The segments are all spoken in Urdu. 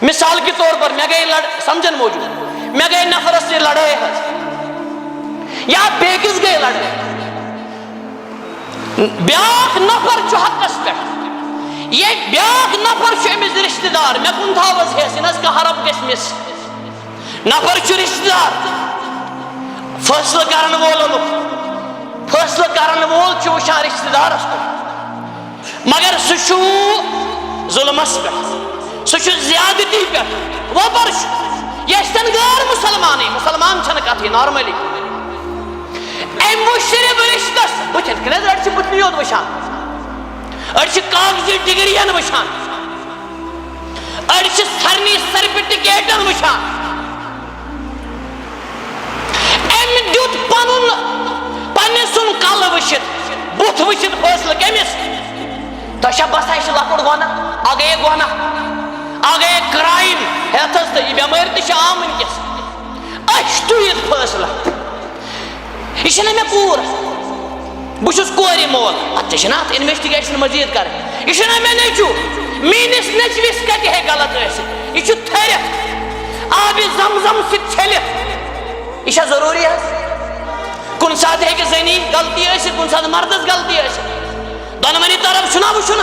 مثال کے طور پر میں گئی سمجھن موجود میں گئی نفرس سے لڑائی یا بیکس گئی لڑائی بیاک نفر چھ حقس پہ یہ بیاک نفر چھ امس رشتہ دار میں کن تھاوز ہے نس کا حرب گس مس نفر چھ رشتہ دار فیصلہ کرن وول فیصلہ کرن وول چھ وشان رشتہ دار مگر سہ ظلمس پہ سہ زیادتی پہ وبر یہ غیر مسلمان چھن کتھی نارملی ام مشرب رشتس بچن کنز اڑ بتنی یوت وشان اڑ کاغذی ڈگرین وشان اڑ سرنی سرٹیفکیٹن وشان ام دیت پنہ سن کل وشت بت وشت فیصلہ کمس تشا بسا یہ لکٹ گناہ آگے گناہ آگے کرائم ہیتھس تو یہ بیمار تہ عام ونکس اچھ تیت فیصلہ یہ میں پور بہس کور مول اتنا ات انویسٹیگیشن مزید کر یہ مے نیچو میس نیچوس کت ہے غلط یہ تھرت آب زمزم ست چھلت یہ ضروری ہے کن سات ہے زنی غلطی کن سات مردس غلطی دونونی طرف چھنا وچھن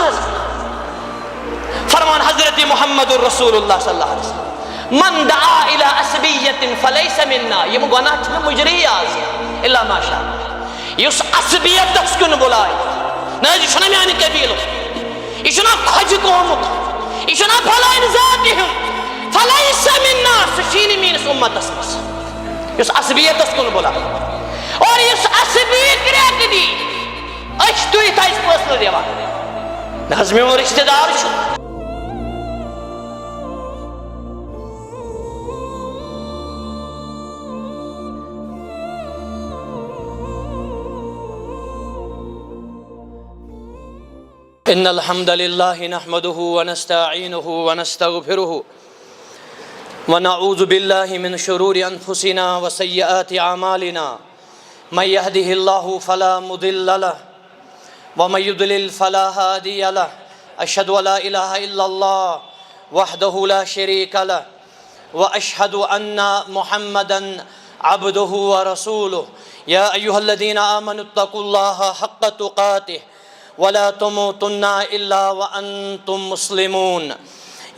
فرمان حضرت محمد رسول اللہ صلی اللہ علیہ وسلم من دعا الى عصبیت فلیس منا یہ گناہ چھنا مجری آز الا ما شاء یس عصبیت دس کن بلائے نا یہ چھنا میانی قبیل یہ چھنا کھج قومت یہ چھنا بھلائن ذاتی ہم فلیس منا سشین مینس امت اسمس یس عصبیت دس کن بلائے اور یس عصبیت کریک دی اچھ توی تھا اس فیصلہ دیوا نظمی و رشتہ دار چھو ان الحمد لله نحمده ونستعينه ونستغفره ونعوذ بالله من شرور انفسنا وسيئات اعمالنا من يهده الله فلا مضل له ومن يضلل فلا هادي له اشهد ان لا اله الا الله وحده لا شريك له واشهد ان محمدا عبده ورسوله يا ايها الذين امنوا اتقوا الله حق تقاته ولا تموتن الا وانتم مسلمون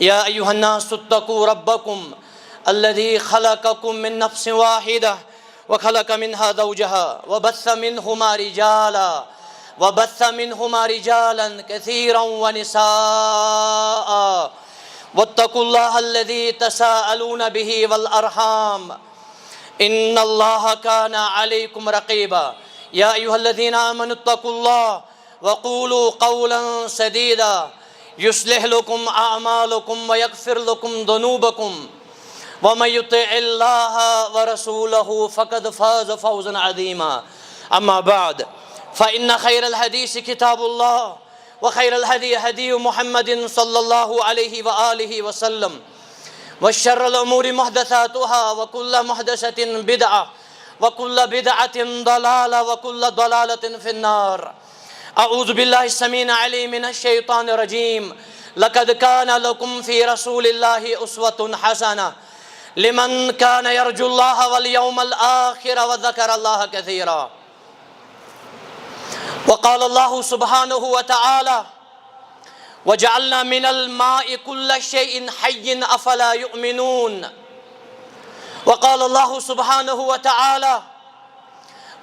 يا ايها الناس اتقوا ربكم الذي خلقكم من نفس واحده وخلق منها زوجها وبث منهما رجالا كثيرا ونساء واتقوا الله الذي تساءلون به والارحام ان الله كان عليكم رقيبا يا ايها الذين امنوا اتقوا الله وقولوا قولا سديدا يصلح لكم اعمالكم ويغفر لكم ذنوبكم ومن يطع الله ورسوله فقد فاز فوزا عظيما اما بعد فان خير الحديث كتاب الله وخير الهدي هدي محمد صلى الله عليه واله وسلم وشر الامور محدثاتها وكل محدثة بدعة وكل بدعة ضلالة وكل ضلالة في النار اعوذ بالله السميع العليم من الشيطان الرجيم لقد كان لكم في رسول الله اسوة حسنة لمن كان يرجو الله واليوم الآخر وذكر الله كثيرا وقال الله سبحانه وتعالى وجعلنا من الماء كل شيء حي أفلا يؤمنون وقال الله سبحانه وتعالى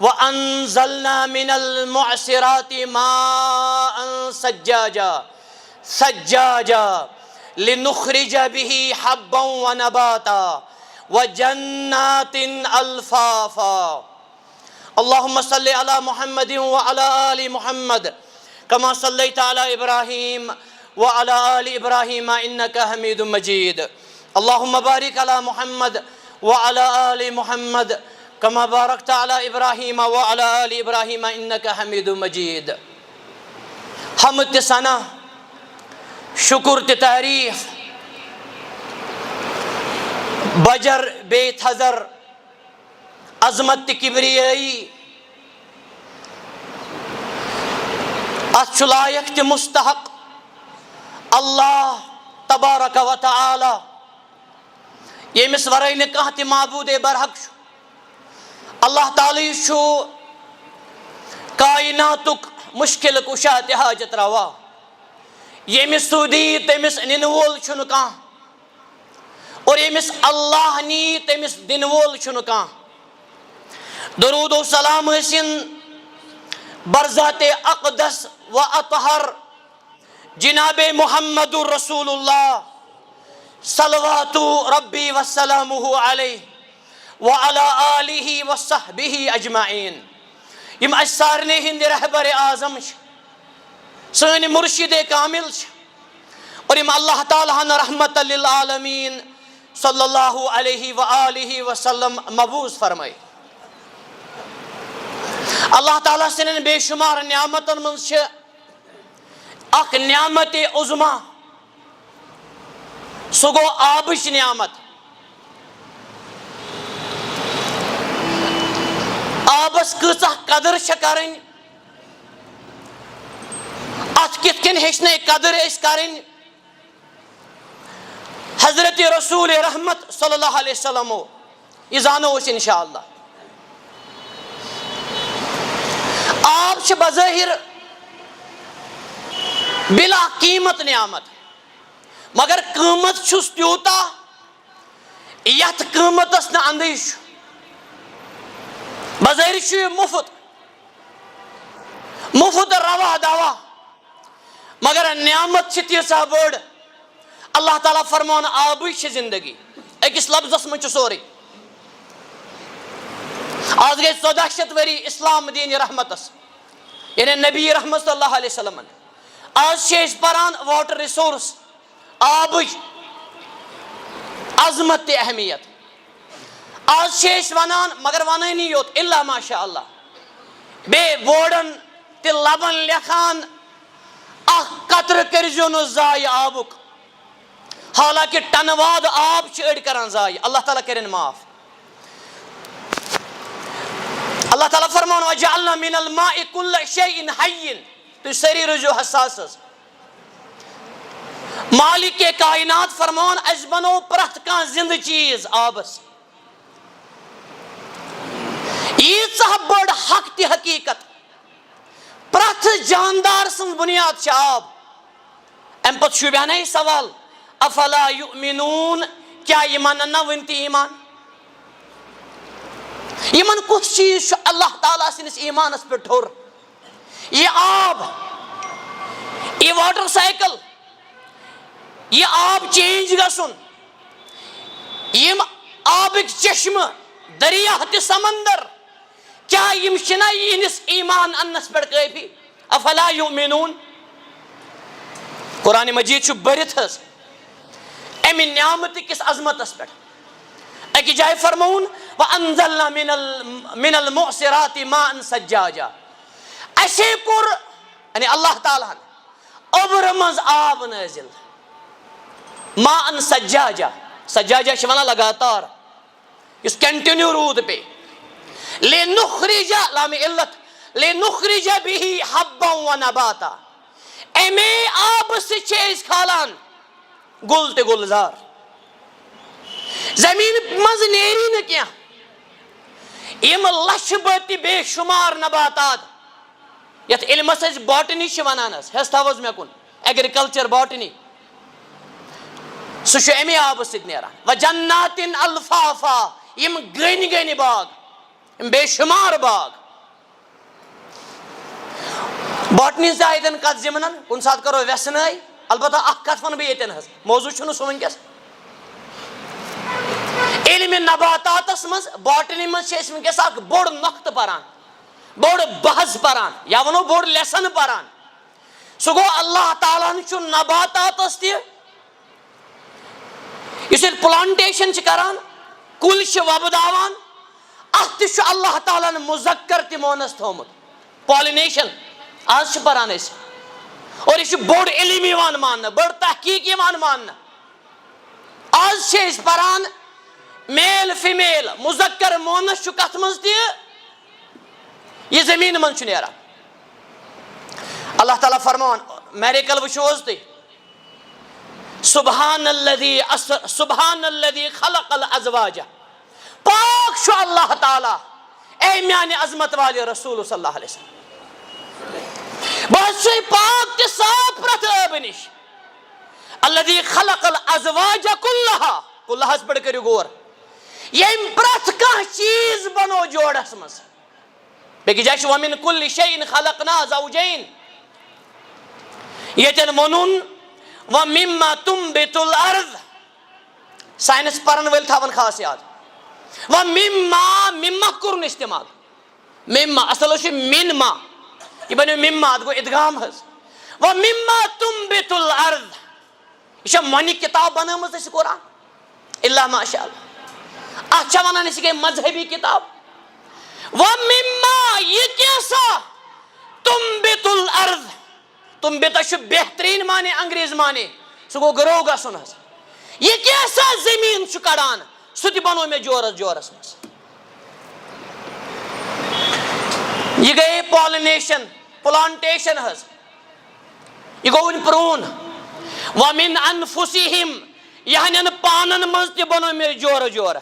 وأنزلنا من المعصرات ماء ثجاجا لنخرج به حبا ونباتا وجنات ألفافا اللهم صل على محمد وعلى آل محمد كما صليت على إبراهيم وعلى آل إبراهيم إنك حميد مجيد اللهم بارك على محمد وعلى آل محمد كما باركت على إبراهيم وعلى آل إبراهيم إنك حميد مجيد حمد ثنا شکر تے تعریف بجر بیت حضر عظمت تے کبریائی اتھ لائق تے مستحق اللہ تبارک و تعالی ییٚمِس وَرٲے نہٕ کانٛہہ تہِ معبوٗدے برحق چھُ اللہ تعالیٰ یُس چھُ کائناتُک مُشکِل کُشا تہِ حاجت روا ییٚمِس سُہ دی تٔمِس نِنہٕ وول چھُنہٕ کانٛہہ اور ییٚمِس اللہ نی تٔمِس دِنہٕ وول چھُنہٕ کانٛہہ درود و سلام ٲسِن برذات اقدس و اطہر جناب محمد رسول اللہ صلوات ربی وسلامہ علیہ وعلی آلہ وصحبہ اجمعین یم اَسہِ سارنٕے ہٕنٛدۍ رہبر اعظم چھِ سٲنۍ مرشد کامل چھِ اور یم اللہ تعالیٰ ہن رحمت للعالمین صلی اللہ علیہ وآلہ وسلم مبعوث فرمائے اللہ تعالیٰ سٕنٛدٮ۪ن بے شمار نعمتن منٛز چھِ اکھ نعمت عظما سُہ گوٚو آبٕچ نعمت آبس کۭژاہ قدر چھِ کرٕنۍ اتھ کِتھ کٔنۍ ہیٚچھنٲے قدر أسۍ کرٕنۍ حضرت رسول رحمت صلی اللہ علیہ وسلمو یہِ زانو أسۍ انشاء اللہ آب چھِ بظٲہر بلا قیمت نعمت مگر قۭمت چھُس تیوٗتاہ یتھ قۭمتس نہٕ اندٕے چھُ بظٲہر چھُ یہِ مُفت روا دوا مگر نعمت چھِ تیٖژاہ بٔڑ اللہ تعالیٰ فرماون آبٕے چھِ زندگی أکِس لفظس منٛز چھُ سورُے آز گٔے 1400 ؤری اسلام دیٖنِ رحمتس یعنی نبی رحمت صلی اللہ علیہ وسلمن آز چھِ أسۍ پران واٹر رِسورس آبٕچ عظمت تہِ اہمیت آز چھِ أسۍ ونان مگر ونٲنی یوت الا ماشاء اللہ بیٚیہِ بورڈن تہِ لبن لیکھان اکھ قطرٕ کٔرۍزیو نہٕ ضایہِ آبُک حالانکہ ٹنہٕ واد آب چھِ أڑۍ کران ضایہِ اللہ تعالیٰ کٔرِنۍ معاف اللہ تعالیٰ فرماون وجعلنا من الماء كل شيء حي تُہۍ سٲری روٗزِو حساس حظ مالک کائنات فرماون اَسہِ بنوو پرٛٮ۪تھ کانٛہہ زندٕ چیٖز آبس ییٖژاہ بٔڑ حق تہِ حقیٖقت پرٛٮ۪تھ جاندار سٕنٛز بُنیاد چھِ آب امہِ پتہٕ شوٗبہِ ہا سوال افلا یؤمنون کیا یِمن نہ وُنہِ تہِ ایمان یِمن کُس چیٖز چھُ اللہ تعالیٰ سٕنٛدِس ایمانس پٮ۪ٹھ ٹھوٚر یہِ آب یہِ واٹر سایکل یہِ آب چینج گژھُن یِم آبٕکۍ چشمہٕ دریا تہِ سمندر کیا یِم چھِنہ یِہنٛدِس ایمان اننس پٮ۪ٹھ کٲفی افلا یؤمنون قرآنِ مجیٖد چھُ بٔرِتھ حظ امہِ نعمتہِ کِس عظمتس پٮ۪ٹھ أکِس جایہِ فرمووُن وانزلنا من المعصرات ماء ثجاجا اَسے کوٚر یعنی اللہ تعالیٰ ہن اوٚبرٕ منٛز آب نٲزِل ماء ثجاجا سجاجا چھِ ونان لگاتار یُس کنٹِنیو روٗد پیٚیہِ لِنُخرِجَ لامِ علت لِنُخرِجَ بِهِ حبا ونباتا امے آبہٕ سۭتۍ چھِ أسۍ کھالان گُل تہِ گُلزار زمیٖنہٕ منٛز نیری نہٕ کینٛہہ یِم لچھِ بٔدۍ تہِ بے شُمار نباتات یتھ علمس أسۍ باٹنی چھِ ونان حظ ہٮ۪س تھاو حظ مےٚ کُن ایگرِکلچر باٹنی سُہ چھُ امے آبہٕ سۭتۍ نیران وجناتٍ الفافا یِم گٔنۍ گٔنۍ باغ یِم بے شُمار باغ باٹنی ہٕنٛز تہِ آیہِ ییٚتٮ۪ن کتھ ضمنن کُنہِ ساتہٕ کرو ویٚسنٲے البتہ اکھ کتھ ونہٕ بہٕ ییٚتٮ۪ن حظ موضوٗع چھُنہٕ سُہ ؤنکیٚس علمِ نباتاتس منٛز باٹنی منٛز چھِ أسۍ ؤنکیٚس اکھ بوٚڑ نۄقطہٕ پران بوٚڑ بحث پران یا ونو بوٚڑ لیسن پران سُہ گوٚو اللہ تعالیٰ ہن چھُ نباتاتس تہِ یُس ییٚلہِ پلانٹیشن چھِ کران کُلۍ چھِ وۄبداوان اتھ تہِ چھُ اللہ تعالیٰ ہن مُذکر تہِ مونس تھومُت پالِنیشن آز چھِ پران أسۍ اور یہِ چھُ بوٚڑ علم یِوان ماننہٕ بٔڑ تحقیٖق یِوان ماننہٕ آز چھِ أسۍ پران میل فیمیل مُذکر مونس چھُ کتھ منٛز تہِ یہِ زمیٖنہِ منٛز چھُ نیران اللہ تعالیٰ فرماوان میریکل وٕچھو حظ تُہۍ سبحان الذی خلق الازواج، پاک شو اللہ تعالی اے میانہ عظمت والے رسول صلی اللہ علیہ وسلم، بہت سے پاک تے صاف پرت ٲب نش، الذی خلق الازواج کلہا، کلہس پڑھ کریو غور، یم پرت کانٛہہ چیز بنو جوڑس مز، بیٚکہِ جایہِ چھُ وَمِن کُلِّ شَیْءٍ خَلَقْنَا زَوْجَیْن، ییٚتٮ۪ن ووٚنُن وَمِمَّا تُنبِتُ الْأَرْض، ساینس پرن وٲلۍ تھاون خاص یاد، مِمّا کوٚرُن استعمال، مِمّا اصل اوس یہِ مِنما، یہِ بنیو مِمّا، اتھ گوٚو اِدغام حظ، وَمِمَّا تُنبِتُ الْأَرْض، یہِ چھا مۄنہِ کِتاب بنٲومٕژ اَسہِ قرآن اِلا ماشاء اللہ، اتھ چھا ونان أسۍ یہِ گٔے مذہبی کِتاب، وَمِمَّا یہِ کیٛاہ تُنبِتُ الْأَرْض، تُنبِتہ چھُ بہتریٖن معنی انگریز معنی، سُہ گوٚو گرو گژھُن حظ، یہِ کیٛاہ زٔمیٖن چھُ کڑان، سُہ تہِ بنوو مےٚ جورس منٛز، یہِ گٔیے پالِنیشن پلانٹیشن حظ، یہِ گوٚو وُنہِ پرٛون، وَمِن أنفُسِہِم، یہنٛدٮ۪ن پانن منٛز تہِ بنوو مےٚ جورٕ،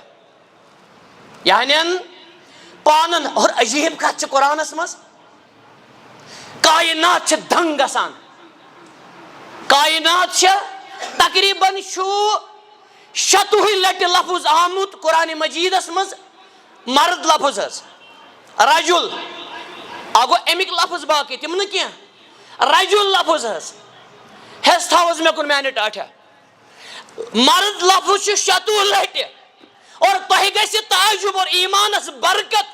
یہنٛدٮ۪ن پانن، اور عجیب کتھ چھِ قرآنس منٛز، کائنات چھِ دنگ گژھان، کائنات چھِ تقریٖباً چھُ 86 لٹہِ لفظ آمُت قرآنِ مجیدس منٛز مرد لفظ حظ، رجل، اکھ گوٚو امیِکۍ لفظ باقٕے تِم نہٕ کینٛہہ، رجل لفظ حظ، حِصہٕ تھاو حظ مےٚ کُن میانہِ ٹاٹھیا، مرد لفظ چھُ 86 لٹہِ، اور تۄہہِ گژھِ تعجب اور ایمانس برکت،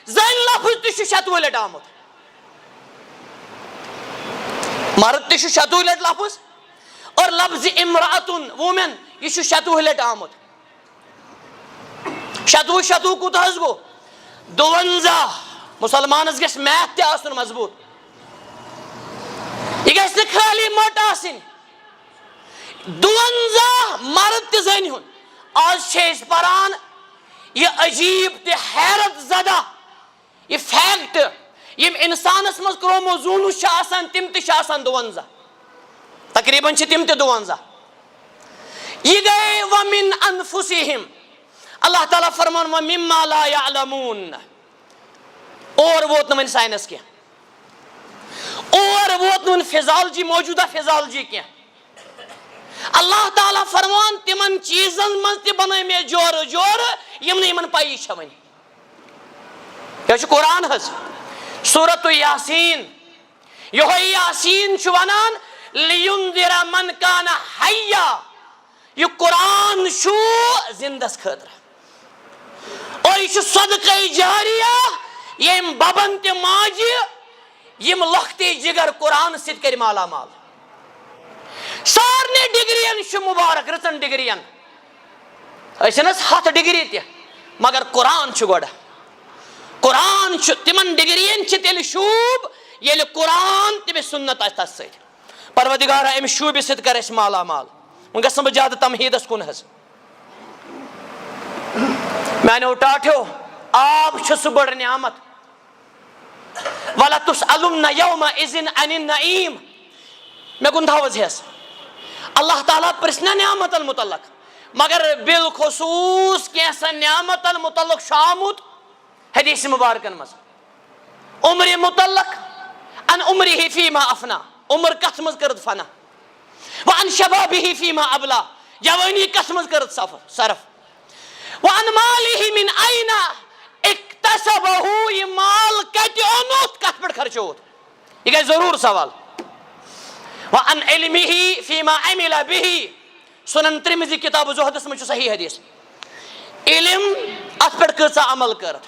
زٔنۍ لفظ تہِ چھُ 86 لٹہِ آمُت، مرد تہِ چھُ 86 لٹہِ لفظ، اور لفظ امرأتن وومین یہ چھُ 86 لٹہِ آمُت، 86 کوٗتاہ حظ گوٚو 52، مُسلمانس گژھِ میتھ تہِ آسُن مضبوٗط، یہِ گژھِ نہٕ خٲلی مٔٹ آسٕنۍ، 52 مرد تہِ زنہِ ہُنٛد، آز چھِ أسۍ پران یہِ عجیب تہِ حیرت زدہ یہِ فیکٹ، یِم انسانس منٛز کروموزومز چھِ آسان تِم تہِ چھِ آسان 52، تقریٖباً چھِ تِم تہِ 52، یہ گئے وَمِن أنفُسِہِم، اللہ تعالیٰ فرمان وَمِمَّا لَا يَعْلَمُونَ، اور ووت نہٕ وۄنۍ ساینس کینٛہہ، اور ووت نہٕ وۄنۍ فِزالجی موجوٗدہ فِزالجی کینٛہہ، اللہ تعالیٰ فرمان تِمن چیٖزن منٛز تہِ بنٲے مےٚ جورٕ یِم نہٕ یِمن پیی چھےٚ وۄنۍ، یہِ چھُ قرآن حظ، سورۃ یاسیٖن، یِہوے یاسیٖن چھُ ونان لِیُنذِرَ مَن کانَ حَیًّا، یہ قرآن چھُ زندس خٲطرٕ، اور یہ چھُ صدقے جاریہ ییٚمۍ ببن تہِ ماجہِ یِم لۄکٹے جگر قرآن سۭتۍ کٔرۍ مالا مال، سارنٕے ڈگرین چھُ مُبارک، رٕژن ڈگرین، ٲسِن حظ 100 ڈگری تہِ مگر قرآن چھُ گۄڈٕ، قرآن چھُ تِمن ڈگرین چھِ تیٚلہِ شوٗب ییٚلہِ قرآن تہِ بیٚیہِ سُنت آسہِ تتھ سۭتۍ، پروردگارا امہِ شوٗبہِ سۭتۍ کر اَسہِ مالا مال، وۄنۍ گژھٕ نہٕ بہٕ زیادٕ تمہیٖدس کُن حظ، میانیو ٹاٹھیو، آب چھُ سُہ بٔڑ نعمت، وَلَتُسْأَلُنَّ یَوْمَئِذٍ عَنِ النَّعیٖم، مےٚ کُن تھاو حظ ہٮ۪س، اللہ تعالیٰ پرژھِ نا نعمتن متعلق، مگر بالخصوٗص کینٛژن نعمتن متعلق چھُ آمُت حدیث مبارکن منٛز، عمرِ متعلق ان عمرِہ فیٖما افنا، عمر کتھ منٛز کٔرٕتھ فنا، وَعن شبابِہ فیٖما ابلا، جوٲنی کتھ منٛز کٔرٕتھ صرف، وَعن مالِہ مِن أین اکتسبہ، یہ مال کتہِ اوٚنُتھ کتھ پٮ۪ٹھ خرچووُتھ، یہ گژھِ ضروٗر سوال، وَعن علمِہ فیٖما عمل بِہ، سنن ترمذی کتاب زہدس منٛز چھُ صحیح حدیث، علم اتھ پٮ۪ٹھ کۭژاہ عمل کٔرٕتھ،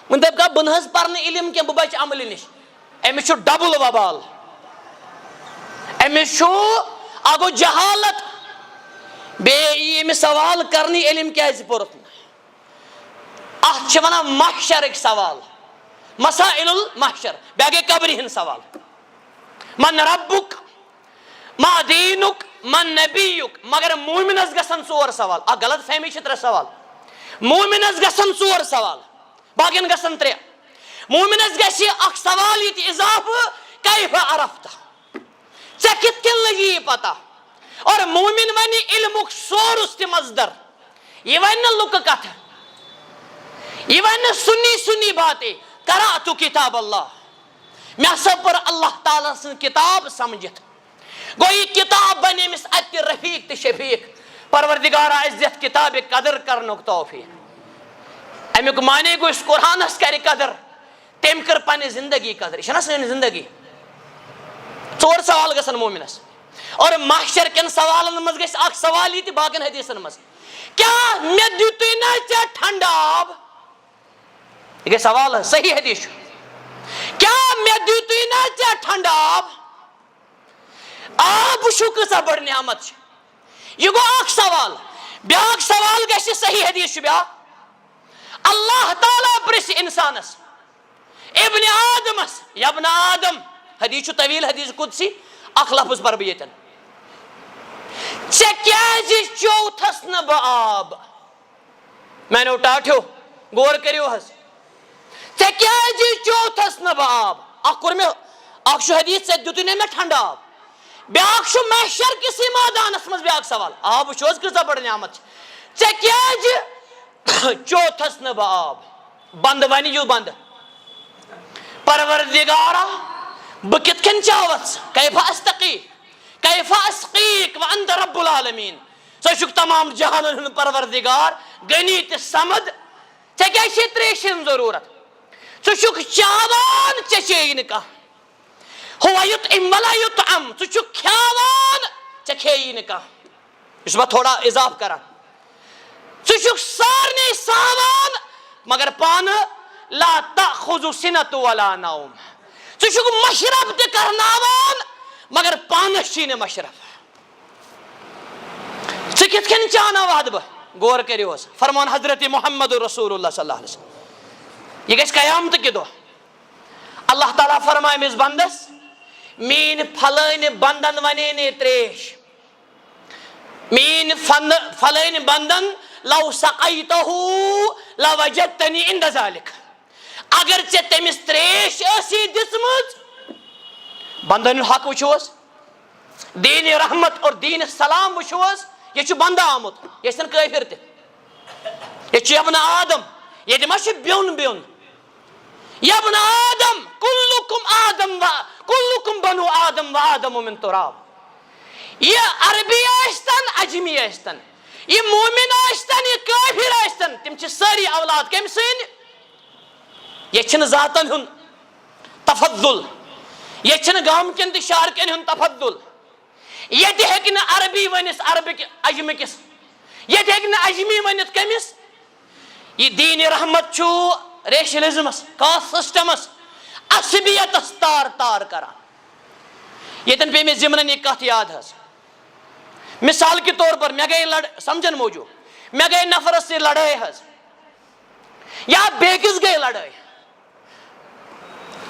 وۄنۍ دپہِ بہٕ نہٕ حظ پرنہٕ علم کینٛہہ بہٕ بچہِ عملہِ نِش، أمِس چھُ ڈبل وبال، أمِس چھُ اکھ گوٚو جہالت، بیٚیہِ یی أمِس سوال کرنہٕ علم کیازِ پوٚرُتھ نہٕ، اتھ چھِ ونان محشرٕکۍ سوال، مسائل المحشر، بیٚیہِ گٔے قبرِ ہٕنٛدۍ سوال، من ربُک، ما دیٖنُک، من نبیُک، مگر مومنس گژھن 4 سوال، اکھ غلط فہمی چھِ 3 سوال، مومنس گژھن 4 سوال، باقین گژھن 3، مومنس گژھِ اکھ سوال ییٚتہِ اضافہٕ، کیف عرفت، ژےٚ کِتھ کٔنۍ لگی یہِ پتہ، اور مومن ونی علمک سورس تی مصدر، یہ ون لک کتھ، یہ ون سنی باتیں، قرأت کتاب اللہ، میں ہسا پر اللہ تعالیٰ سن کتاب سمجھت، گو یہ کتاب بنے مس ات رفیق تی شفیق، پروردگار عزت کتاب قدر کرنک توفیق، امیک معنی گو اس قرآنس کر قدر، تم کر پانے زندگی قدر، یہ نا سن زندگی، ژور سوال گژھن مومنس، اور محشر کن سوالن مز گژھِ اکھ سوال یہ تہ باقین حدیثن مز، کیا مے دِتُے نا ژےٚ ٹھنڈٕ آب، یہ گٔے سوال صحیح حدیث، کیا مے دِتُے نا ژےٚ ٹھنڈٕ آب، آب وٕچھِو کۭژاہ بٔڑ نعمت چھِ، یہ گو اکھ سوال، بیاکھ سوال گژھِ صحیح حدیث چھُ بیاکھ، اللہ تعالیٰ پرژھِ انسانس، ابن آدمس، یا ابن آدم، حدیث چھُ طویل حدیث قدسی، اکھ لفظ پر بہٕ ییٚتٮ۪ن، ژےٚ کیازِ چوتھس نہٕ بہٕ آب، میانیو ٹاٹھیو غور کٔرِو حظ، ژےٚ کیازِ چوتھس نہٕ بہٕ آب، اکھ کوٚر مےٚ، اکھ چھُ حدیث ژےٚ دِتُے نہٕ مےٚ ٹھنڈٕ آب، بیاکھ چھُ محشر کِسٕے مٲدانس منٛز بیاکھ سوال، آب وٕچھِو حظ کۭژاہ بٔڑ نعمت چھِ، ژےٚ کیازِ چوتھس نہٕ بہٕ آب، بندٕ ونہِ یہِ بندٕ، پروردگارا بہٕ کِتھ کٔنۍ چاوَتھ، کیف استقی کیف اسقیک وانت رب العالمین، ژٕ چھُکھ تمام جہانن ہُنٛد پروردگار، غنی تہٕ سمد، ژےٚ کیازِ چھے تریشہِ ہٕنٛز ضروٗرت، ژٕ چھُکھ چاوان ژےٚ چیٚیی نہٕ کانٛہہ، ہوا یُطعم ولا یُطعم، ژٕ چھُکھ کھیاوان ژےٚ کھیٚیی نہٕ کانٛہہ، یہِ چھُس بہٕ تھوڑا اضافہٕ کران، ژٕ چھُکھ سارنٕے ساوان مگر پانہٕ لا تأخذ سنة ولا نوم، ژٕ چھُکھ مشرف تہِ کرناوان مگر پانس چھی نہٕ مشرف، ژٕ کِتھ کٔنۍ چاوناوہتھ بہٕ، غور کٔرِو حظ، فرمان حضرت محمد رسول اللہ صلی اللہ علیہ وسلم، یہ گژھِ قیامتہٕ کہِ دۄہ، اللہ تعالیٰ فرمایہِ أمِس بندس، میٲنۍ پھلٲنۍ بندن ونے نے تریش، میٲنۍ پھلٲنۍ بندن لو سقیتہو لوجدتنی عند ذلک، اگر ژےٚ تٔمِس تریش ٲسی دِژمٕژ، بندن ہُنٛد حق وٕچھِو حظ، دین رحمت اور دین سلام وٕچھِو حظ، یہ چھُ بندٕ آمُت، یہِ ٲسۍتن کٲفِر تہِ، ییٚتہِ چھُ ابن آدم، ییٚتہِ ما چھُ بیوٚن بیوٚن، ابن آدم کلکم آدم کلکم بنو آدم و آدم من تراب، یہ عربی ٲسۍتن اجمی ٲسۍتن، یہ مومن ٲسۍتن یہ کٲفر ٲسۍتن، تِم چھِ سٲری اولاد کٔمۍ سٕنٛدۍ، یہ چھُنہٕ ذاتن ہُنٛد تفضل، یہ چھُنہٕ گامکٮ۪ن تہٕ شہرکٮ۪ن ہُنٛد تفضل، ییٚتہِ ہیٚکہِ نہٕ عربی ؤنِتھ عربِک اجمِکِس، ییٚتہِ ہیٚکہِ نہٕ اجمی ؤنِتھ کٔمِس، یہ دین رحمت چھُ ریشنلزمس، کاسٹ سسٹمس، عصبیتس تار تار کران، ییٚتٮ۪ن پیٚیہِ مےٚ ضمنن یہِ کتھ یاد حظ، مثال کے طور پر مےٚ گٔے سمجھن موٗجوٗب مےٚ گٔے نفرس سۭتۍ لڑٲے حظ، یا بیٚکِس گٔے لڑٲے،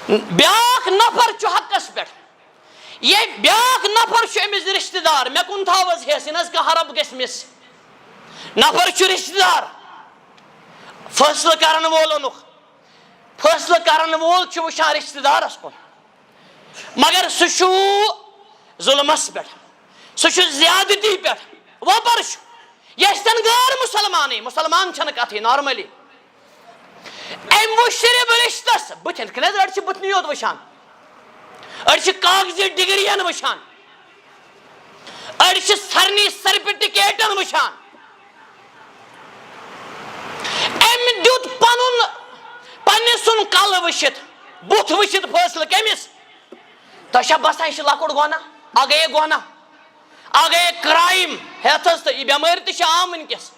بیاکھ نفر چھُ حقس پٮ۪ٹھ، یہ بیاکھ نفر چھُ أمِس رشتہٕ دار، مےٚ کُن تھاو حظ ہٮ۪س، یہِ نہ حظ کانٛہہ حرب گژھِ مِس، نفر چھُ رشتہٕ دار، فٲصلہٕ کرن وول اوٚنُکھ، فٲصلہٕ کرن وول چھُ وٕچھان رشتہٕ دارس کُن، مگر سُہ چھُ ظُلمس پٮ۪ٹھ، سُہ چھُ زیادتی پٮ۪ٹھ، وۄپر چھُ، یہِ ٲسۍتن غٲر مُسلمانٕے، مُسلمان چھنہٕ کتھٕے نارملی، أمۍ وٕچھ صرف رشتس بٕتھِن کِنہٕ حظ، أڑۍ چھِ بٕتھنٕے یوت وٕچھان، أڑۍ چھِ کاغذی ڈگرین وٕچھان، أڑۍ چھِ سارنٕے سرٹِفکیٹن وٕچھان، أمۍ دیُت پننہِ سُنٛد کلہٕ وٕچھِتھ، بُتھ وٕچھِتھ فٲصلہٕ کٔمِس، تۄہہِ چھا باسان یہِ چھُ لۄکُٹ گۄناہ، اکھ گٔیے گۄناہ، اکھ گٔیے کرایِم ہٮ۪تھ حظ، تہٕ یہِ بٮ۪مٲرۍ تہِ چھِ عام وٕنکٮ۪س،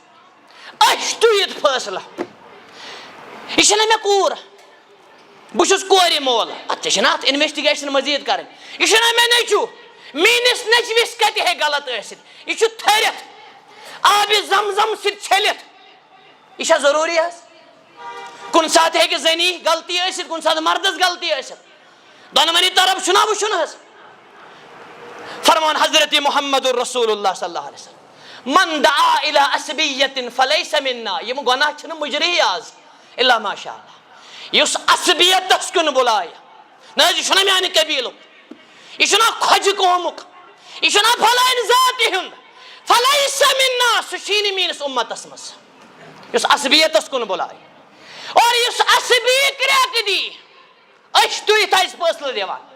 أسۍ تُہِتھ فٲصلہٕ، یہِ چھَنہ مےٚ کوٗر، بہٕ چھُس کورِ مول، ژےٚ چھِنہ اتھ انویسٹِگیشن مزیٖد کرٕنۍ، یہِ چھُنہ مےٚ نیٚچوٗ، میٲنِس نیٚچوِس کتہِ ہیٚکہِ غلط ٲسِتھ، یہِ چھُ تھٔرِتھ آبِ زم زم سۭتۍ چھٔلِتھ، یہ چھا ضروری حظ، کُنہِ ساتہٕ ہیٚکہِ زٔنی غلطی ٲسِتھ، کُنہِ ساتہٕ مردس غلطی ٲسِتھ، دۄنوٕنی طرف چھُنہ وٕچھُن حظ، فرمان حضرت محمد رسول اللہ صلی اللہ علیہ وسلم، من دعا الى عصبیت فلیس منا، یِم گۄناہ چھِنہٕ مُجری آز الا ماشاء اللہ، یُس عصبیتس کُن بُلایہِ، نہ حظ یہِ چھُنہ میانہِ قبیٖلُک، یہِ چھُنہ کھۄجہِ قومُک، یہ چھنا فلائن ذاتی ہند فلیس منا سچینی مینس امتس مز اس عصبیتس کن بلائے اور اس عصبی کریک دی اچھ توی تھائیس فیصلہ دیوان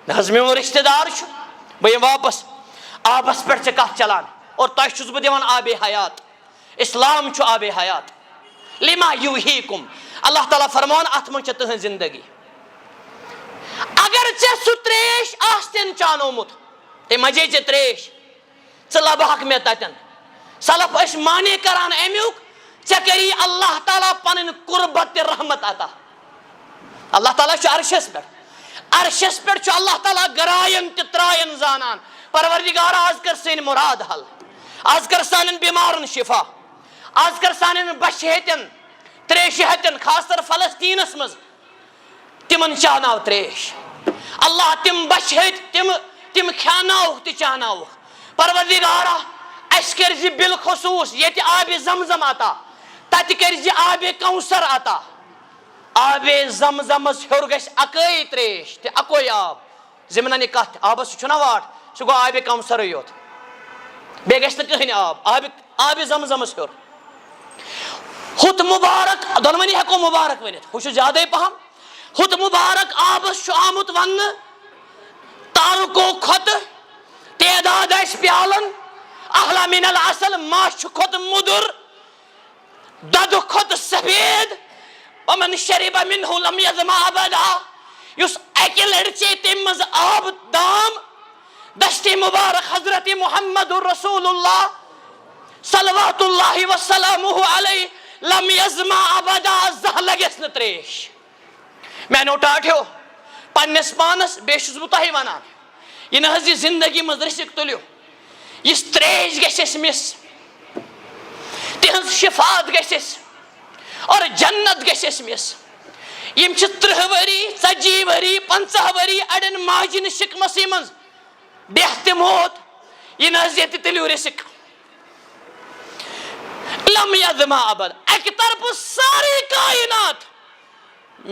نظر میون رشتہ دار چھو بھئی واپس آبس پر سے کہا چلان اور تاش چھس بہ دیوان آب حیات اسلام چھو آب حیات لما یوہیکم اللہ تعالیٰ فرمان اتمن چھ تہن زندگی اگر چھ سو تریش آستین چانومت تے مجھے چھ تریش ژٕ لبہک مے تتن سلف اس مانے کران امیوک ژےٚ کری اللہ تعالیٰ پنن قربت رحمت عطا اللہ تعالیٰ چھُ عرشس پہ چھُ اللہ تعالیٰ گرائن تہ ترائن زانان پروردگار آز کر سین مراد حل آز کر سانن بیمارن شفا آز کر سانن بچہ ہتن تریش ہتن خاص طور فلسطینس مز تمن چاناو تریش اللہ تم بچہ ہت تم کھاناوک تہ چاناوک پروردگارا اس کرزی بالخصوص یت آب زمزم عطا تت کرزی آب کوثر عطا آب زمزمس ہور گژھِ اکٲے تریش تہ اکوے آب زمینن یہ کتھ آبس چھُنہ واٹ سُہ گوٚو آبِ کوثرٕے یوت بیٚیہِ گژھِ نہٕ کٕہٕنۍ آب زمزمس ہیوٚر ہُتھ مبارک دۄنوٕنی ہٮ۪کو مبارک ؤنِتھ ہُہ چھُ زیادَے پہم ہُتھ مبارک آبس چھُ آمُت وننہٕ تارکو کھۄتہٕ تعداد آسہِ پیالن احلا من العسل ماچھ چھُ کھۄتہٕ موٚدُر دۄدٕ کھۄتہٕ سفید ومن شرب منه لم يظمأ ابدا یُس اکہِ لٹہِ چیٚیہِ تمہِ منٛز آب دام دشتی مبارک حضرت محمد رسول اللہ صلوات اللہ وسلامہ علیہ لم یظمأ ابدا زہ لگس نہ تریش میانو ٹاٹھیو پننس پانس بیٚیہِ چھُس بہٕ تۄہہِ ونان یہ نہ حظ یہ زندگی منٛز رسک تُلِو یُس تریش گژھِ اَسہِ مِس تہنٛز شفاعت گژھِ اَسہِ اور جنت گژھِ اَسہِ مِس یم چھِ 30 ؤری 40 ؤری 50 ؤری اڑٮ۪ن ماجہِ شکمسٕے منٛز بیہتہِ موت یہ نہ حظ ییٚتہِ تُلِو رِسک لم یظمأ ابد اکہِ طرفہٕ سارے کائنات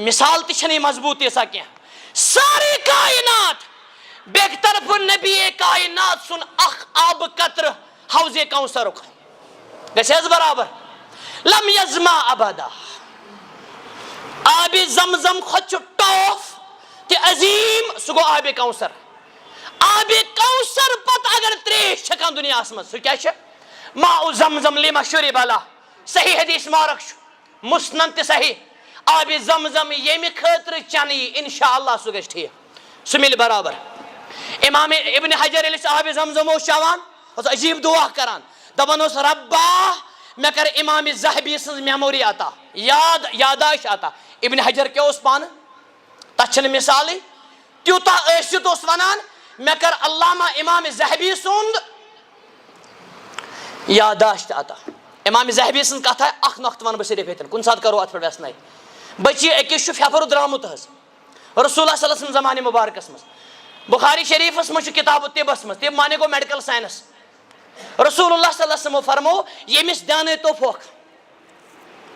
مثال تہِ چھنہٕ مضبوط ییٖژاہ کینٛہہ سارے کائنات بیٚکہِ طرفہٕ نبی کائنات سُنٛد اکھ آبہٕ قطرٕ حوض کوثرُک گژھِ حظ برابر لم یظمأ ابدا آب زمزم کھۄتہٕ چھُ ٹاف تہِ عظیٖم سُہ گوٚو آبِ کوثر آب کوثر پتہٕ اگر تریش چھکان دنیاہس منٛز سُہ کیاہ چھِ ماء زمزم لما شرب له صحیح حدیث مارک چھُ مسند تہِ صحیح آب زمزم ییٚمہِ خٲطرٕ چنہٕ یی انشاءاللہ سُہ گژھِ ٹھیٖک سُہ مِلہِ برابر امام ابن حجر ییٚلہِ أسۍ آبِ زمزم اوس چٮ۪وان اوس عجیٖب دعا کران دپان اوس ربا مےٚ کر امام ذہبی سٕنٛز میموری عطا یاداشت عطا ابن حجر کیٛاہ اوس پانہٕ تتھ چھنہٕ مثالٕے تیوٗتاہ ٲسِتھ اوس ونان مےٚ کر علامہ امام ذہبی سُنٛد یاداشت عطا امام ذہبی سٕنٛز کتھ آے اکھ نۄقطہٕ ونہٕ بہٕ صرف ییٚتٮ۪ن کُنہِ ساتہٕ کرو اتھ پٮ۪ٹھ ویسناے بچی أکِس چھُ پھیپھر درامُت حظ رسول اللہ صلی اللہ علیہ وسلم زمانہِ مبارکس منٛز بخاری شریفس منٛز چھُ کتاب طبس منٛز طب مانے گوٚو میڈیکل ساینس رسول اللہ صلی اللہ علیہ وسلم فرمو ییٚمِس دیانٲیتو پھۄکھ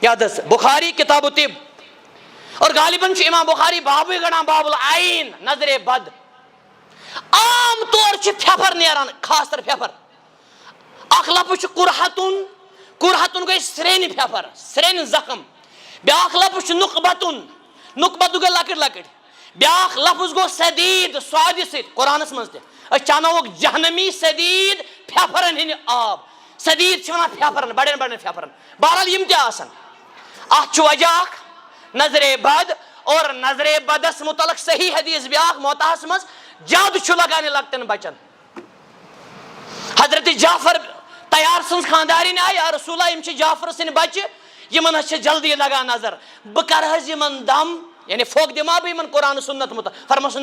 یاد حظ بخاری کتاب طب اور غالباً چھُ امام بخاری بابٕے گڑان باب العین نظرِ بد عام طور چھِ پھیپھر نیران خاص طور پھیپھر اکھ لفظ چھُ قرحتُن گٔے سرٛنہِ پھیپھر سرٛنہِ زخم بیاکھ لفظ چھُ نُقبتُن گٔے لۄکٕٹۍ لۄکٕٹۍ بیاکھ لفظ گوٚو سدیٖد سۄادِ سۭتۍ قرآنس منٛز تہِ أسۍ چانووُکھ جہنمی سدیٖد پھیپھرن ہٕنٛدِ آب سدیٖد چھِ ونان پھیپھرن بڑٮ۪ن بڑٮ۪ن پھیپھرن بہرحال یم تہِ آسن اتھ چھُ وجہ اکھ نظرِ بد اور نظرِ بدس متعلق صحیح حدیث بیاکھ موتاہس منٛز جادٕ چھُ لگان یہِ لۄکٹٮ۪ن بچن حضرت جعفر تیار سٕنٛز خاندارِنۍ آیہِ یا رسول اللہ یم چھِ جعفر سٕنٛدۍ بچہِ یمن حظ چھِ جلدی لگان نظر بہٕ کرٕ حظ یمن دم یعنی پھوٚکھ دِما بہٕ یمن قرآن سُنت مُطابق فرموس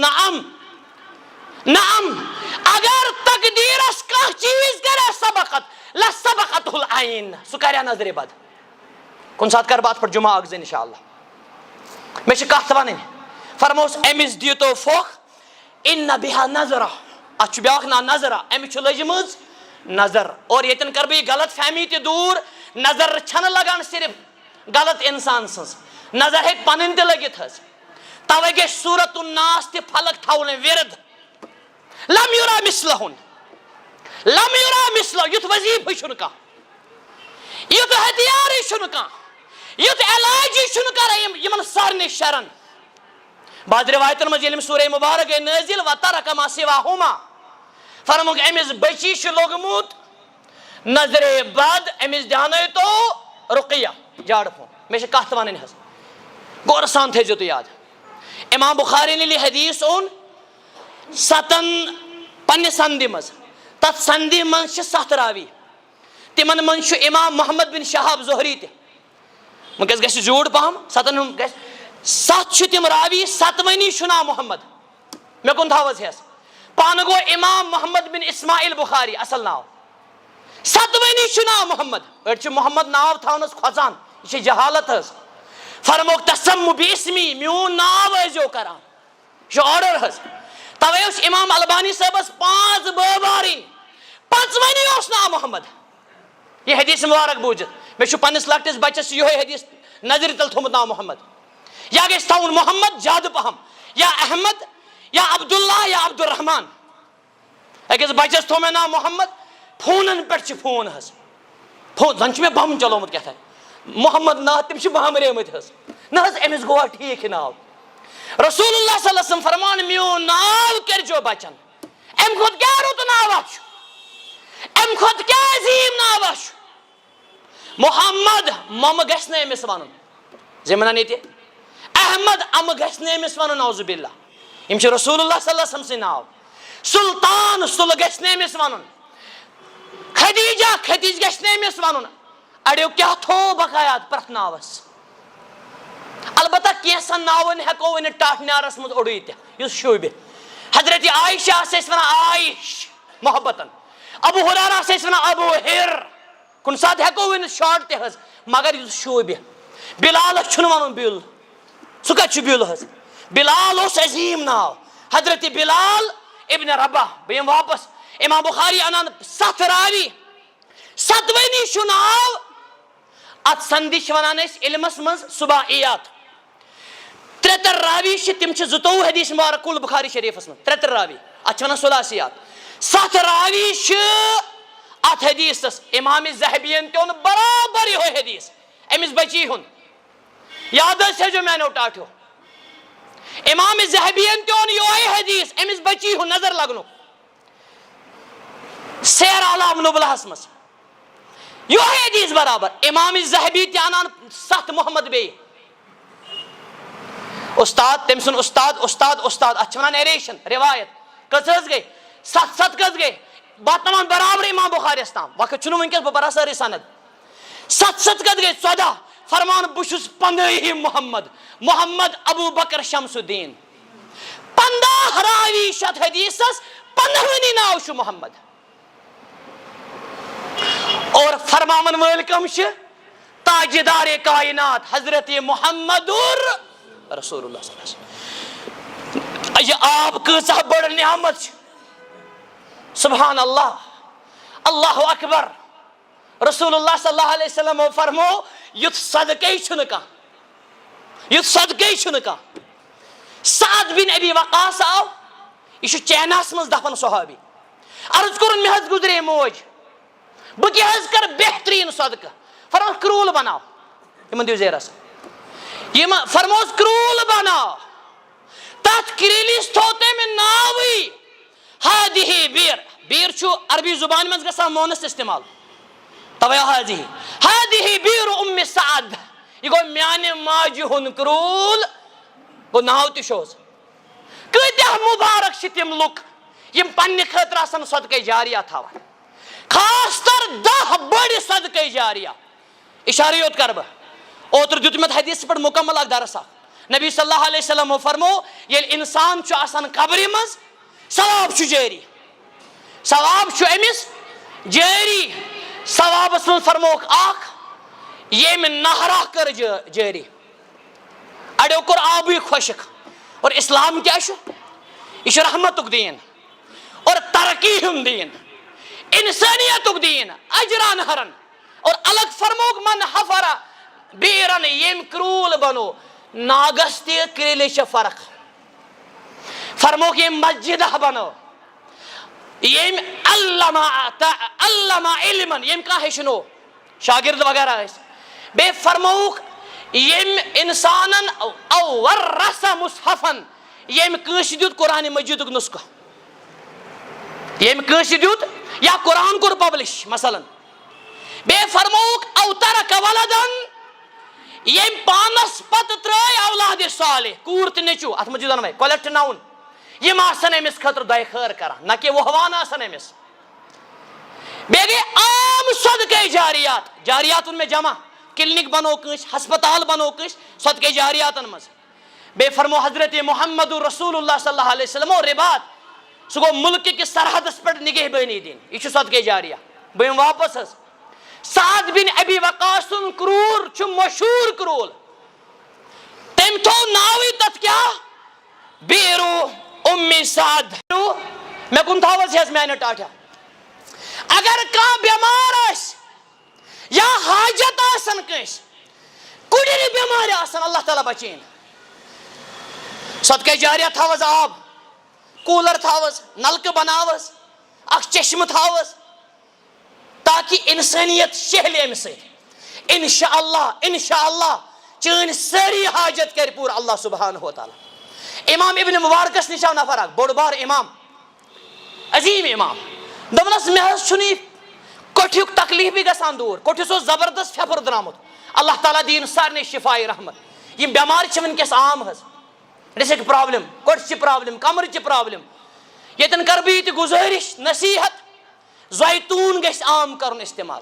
نعم اگر تقدیرس کانٛہہ چیٖز کرِ سبقت لسبقته العین سُہ کرِ نظرِ بد کُنہِ ساتہٕ کرٕ بہٕ اتھ پٮ۪ٹھ جمعہ اکھ زٕ انشاءاللہ مےٚ چھِ کتھ ونٕنۍ فرموس أمِس دیٖتو پھوٚکھ ان بہا نظرہ اتھ چھُ بیاکھ ناو نظرہ أمِس چھُ لٔجمٕژ نظر اور ییٚتٮ۪ن کرٕ بہٕ یہِ غلط فہمی تہِ دوٗر نظر چھنہٕ لگان صرف غلط انسان سٕنٛز نظر ہیٚکہِ پنٕنۍ تہِ لٔگِتھ حظ توے گژھِ سورت الناس تہِ پھلک تھاوٕنۍ ورد لم یُرا مثلہُن لم یرا مثلہ یُتھ وظیفہ چھُنہٕ کانٛہہ، یُتھ ہتھیارٕے چھُنہٕ کانٛہہ، یُتھ علاجی چھُنہٕ کران یِمن سارنٕے شرن. بعض روایتن منٛز ییٚلہِ سورہ مبارک گٔے نٲزِل وَتَرَکَ مَا سِوَاهُمَا فرموک أمِس بچی چھُ لوٚگمُت نظرِ بد، أمِس دیانٲیتو رُقیہ جاڑٕ پھوٚن. مےٚ چھِ کتھ وَنٕنۍ حظ، غورٕ سان تھٲیزیو تُہۍ یاد. امام بخاری ییٚلہِ حدیث اوٚن 7 پننہِ سندِ منٛز، تتھ سندِ منٛز چھِ 7 راوی، تِمن منٛز چھُ امام محمد بن شہاب زہری تہِ. وٕنکیٚس گژھِ زیوٗٹھ پہم، 7 ہُنٛد گژھِ 7 چھِ تِم راوی، 7وٕنی چھُ ناو محمد. مےٚ کُن تھاو حظ ہٮ۪س، پانہٕ گوٚو امام محمد بن اسماعیل بخاری اصل ناو، 7وٕنی چھُ ناو محمد. أڑۍ چھِ محمد ناو تھاونس کھۄژان، یہِ چھِ جہالت حظ. فرموک تسمُ بِاسمی، میون ناو ٲسۍزیو کران، یہِ چھُ آرڈر حظ. توے اوس امام البانی صٲبس 5 بٲبارٕنۍ، 5وٕنی اوس ناو محمد. یہِ حدیث مبارک بوٗزِتھ مےٚ چھُ پننِس لۄکٹِس بچس یِہوے حدیث نظرِ تل تھوٚمُت ناو محمد. یا گژھِ تھاوُن محمد زیادٕ پہم، یا احمد، یا عبداللہ، یا عبدالرحمان. أکِس بچس تھوٚو مےٚ ناو محمد، فونن پٮ۪ٹھ چھِ فون حظ، فون زن چھُ مےٚ بم چلومُت کیٛاہ محمد نا تِم چھِ بامریمٕتۍ حظ. نہ حظ أمِس گوٚوا ٹھیٖک یہِ ناو. رسول اللہ صلی اللہ علیہ وسلم فرمان میون ناو کٔرۍزیو بچن، امہِ کھۄتہٕ کیٛاہ رُت ناوا چھُ، امہِ کھۄتہٕ کیٛاہ عظیٖم ناوا چھُ. محمد ممہٕ گژھِ نہٕ أمِس وَنُن، زِمنن ییٚتہِ احمد امہٕ گژھِ نہٕ أمِس وَنُن نعوذ باللہ، یِم چھِ رسول اللہ صلی اللہ علیہ وسلم سٕنٛدۍ ناو. سلطان سُلہٕ گژھِ نہٕ أمِس وَنُن، خدیجہ ختیٖج گژھِ نہٕ أمِس وَنُن. اڑیو کیٛاہ تھوٚو بقایات پرٛٮ۪تھ ناوس. البتہ کینٛژن ناوَن ہٮ۪کو ؤنِتھ ٹاٹھ نیارس منٛز اوٚڑُے تہِ یُس شوٗبہِ. حضرت عایشہ آسہِ أسۍ وَنان عایش محبتن، ابو ہُریرہ آسہِ أسۍ وَنان ابو ہِر، کُنہِ ساتہٕ ہٮ۪کو ؤنِتھ شاٹ تہِ حظ مگر یُس شوٗبہِ. بلالس چھُنہٕ وَنُن بِل، سُہ کتہِ چھُ بِل حظ. بلال اوس عظیٖم ناو، حضرت بلال ابن رباح. بہٕ یِمہٕ واپس، امام بخاری انان 7 راوی، 7وٕنی چھُ ناو. اتھ سندِ چھِ ونان أسۍ علمس منٛز صُباعیات. 3 راوی چھِ، تِم چھِ 22 حدیث مبارک کُل بخاری شریفس منٛز، 3 راوی، اتھ چھِ ونان ثُلاسِیات. 7 راوی چھِ اتھ حدیثس. امام ذہبین تہِ اوٚن برابر یِہوے حدیث أمِس بچی ہُنٛد، یاد حظ تھٲیزیو میانیو ٹاٹھیو. امام ذہبین تہِ اوٚن یِہوے حدیث أمِس بچی ہُنٛد، نظر لگنُک سیر اعلام نُبلہس منٛز یِہوے حدیث برابر. امام ذہبی تہِ انان 7 محمد بیٚیہِ. استاد تٔمۍ سُنٛد استاد استاد استاد، اتھ چھِ ونان نیریشن روایت. کٔژ حظ گٔے؟ 7 کٔژ گٔے؟ بہٕ واتناوان برابر امام بخاریس تام، وقت چھُنہٕ وٕنکیٚس بہٕ برا سٲرٕے سند. 7 کتھ گٔے؟ 14. فرمان بہٕ چھُس 15ہِم محمد، محمد ابو بکر شمس الدین. 15 راوی چھِ اتھ حدیثس، 15وٕنی ناو چھُ محمد. اور فرماون وٲلۍ کم چھِ؟ تاجدار کائنات حضرت محمد رسول اللہ صلی اللہ علیہ وسلم. یہِ آب کۭژاہ بٔڑ نعمت چھِ، سبحان اللہ، اللہ اکبر. رسول اللہ صلی اللہ علیہ وسلم فرمو یُتھ صدقے چھُنہٕ کانٛہہ، یُتھ صدقے چھُنہٕ کانٛہہ. سعد بن ابی وقاص آو، یہِ چھُ چیناہس منٛز دفن صحابی. عرض کوٚرُن مےٚ حظ گُزرے موج، بہٕ کیٛاہ حظ کرٕ بہتریٖن صدقہٕ. فرموس کرٛوٗل بناو، یِمن دِیِو زیرس. یِمن فرموس کرٛوٗل بناو، تتھ کرٛیٖلِس تھوٚو تٔمۍ ناوٕے ہادِہی بیٖر. بیٖر چھُ عربی زُبانہِ منٛز گژھان مونس استعمال، توے ہادِہی ہادِہی بیٖر اُمہِ سعد. یہِ گوٚو میانہِ ماجہِ ہُنٛد کرٛوٗل، گوٚو ناو تہِ چھُس. کۭتیاہ مُبارک چھِ تِم لُکھ یِم پننہِ خٲطرٕ آسان صدقے جاریہ تھاوان، خاص طور 10 بٔڑۍ صدقے جاریہ. اِشارٕ یوت کرٕ بہٕ. اوترٕ دیُت مےٚ حدیثس پٮ۪ٹھ مُکمل اکھ درس اکھ. نبی صلی اللہ علیہ وسلم فرمو ییٚلہِ انسان چھُ آسان قبرِ منٛز، ثواب چھُ جٲری، ثواب چھُ أمِس جٲری. ثوابس منٛز فرموکھ اکھ ییٚمہِ نہرا کٔر جٲری، اڑیو کوٚر آبٕے خۄشِک. اور اسلام کیٛاہ چھُ؟ یہِ چھُ رحمتُک دیٖن اور ترقی ہُنٛد دیٖن، انسٲنیتُک دیٖن، اجرا نہرن. اور الگ فرموکھ من حفرا بیٖرن، ییٚمۍ کرٛوٗل بنو. ناگس تہِ کرٛیٖلِس چھِ فرق. فرموکھ ییٚمۍ مسجدہ بنٲو، ییٚمۍ علم علما یم کا ہیچنو شاگرد وغیرہ بے فرموک یم انسانن او ورث مصحفن یم کنس دیت قرآن مجید نسخہ یم کنس دیت یا قرآن کور پبلش مثلا بے فرموک او ترک ولدن یم پانس پت ترائی اولاد صالح کور تہ نیچو ات مجید دونوے کولیکٹ ناؤن یم آسن امس خاطر دعائے خیر کران نہ کہ وہوان آسن امس بیٚیہِ گٔے عام صدقے جاریات جاریاتن میں جمع کلینک بنو کٲنٛسہِ ہسپتال بنو کٲنٛسہِ صدقے جاریاتن منٛز بیٚیہِ فرمو حضرت محمد رسول اللہ صلی اللہ علیہ وسلم ربات سُہ گوٚو ملکہِ کِس سرحدس پٮ۪ٹھ نگہبٲنی دِنۍ یہِ چھُ صدقے جاریہ بہٕ یِمہٕ واپس حظ سعد بن ابی وقاص سُنٛد کرٛوٗر چھُ مشہوٗر کرٛوٗل تٔمۍ تھوٚو ناوٕے تتھ کیٛاہ بیٖرو اُمہِ سعد مےٚ کُن تھاو حظ ہٮ۪س میانہِ ٹاٹھا اگر کانٛہہ بٮ۪مار آسہِ یا حاجت آسن کٲنٛسہِ کُڑِرِ بٮ۪مارِ آسن اللہ تعالیٰ بچٲیِن صدقے جاریہ تھاوس آب کوٗلر تھاوس نلکہٕ بناوس اکھ چشمہٕ تھاوس تاکہ انسانیت شہلہِ امہِ سۭتۍ انشاء اللہ چٲنۍ سٲری حاجت کرِ پوٗرٕ اللہ سبحانہ وتعالیٰ امام ابن مبارکس نش آو نفر اکھ بوٚڑ بار امام عظیم امام دوٚپنس مےٚ حظ چھُنہٕ یہِ کوٹھیُک تکلیفٕے گژھان دوٗر کوٹھِس اوس زبردست پھیٚپُر درٛامُت اللہ تعالیٰ دِیِن سارنٕے شفایہِ رحمت یِم بٮ۪مارِ چھِ وٕنکیٚس عام حظ ڈسک پرابلم کوٹھچہِ پرابلم کمرٕچہِ پرابلم ییٚتٮ۪ن کرٕ بہٕ یہِ تہِ گُزٲرِش نصیحت زیتون گژھِ عام کرُن استعمال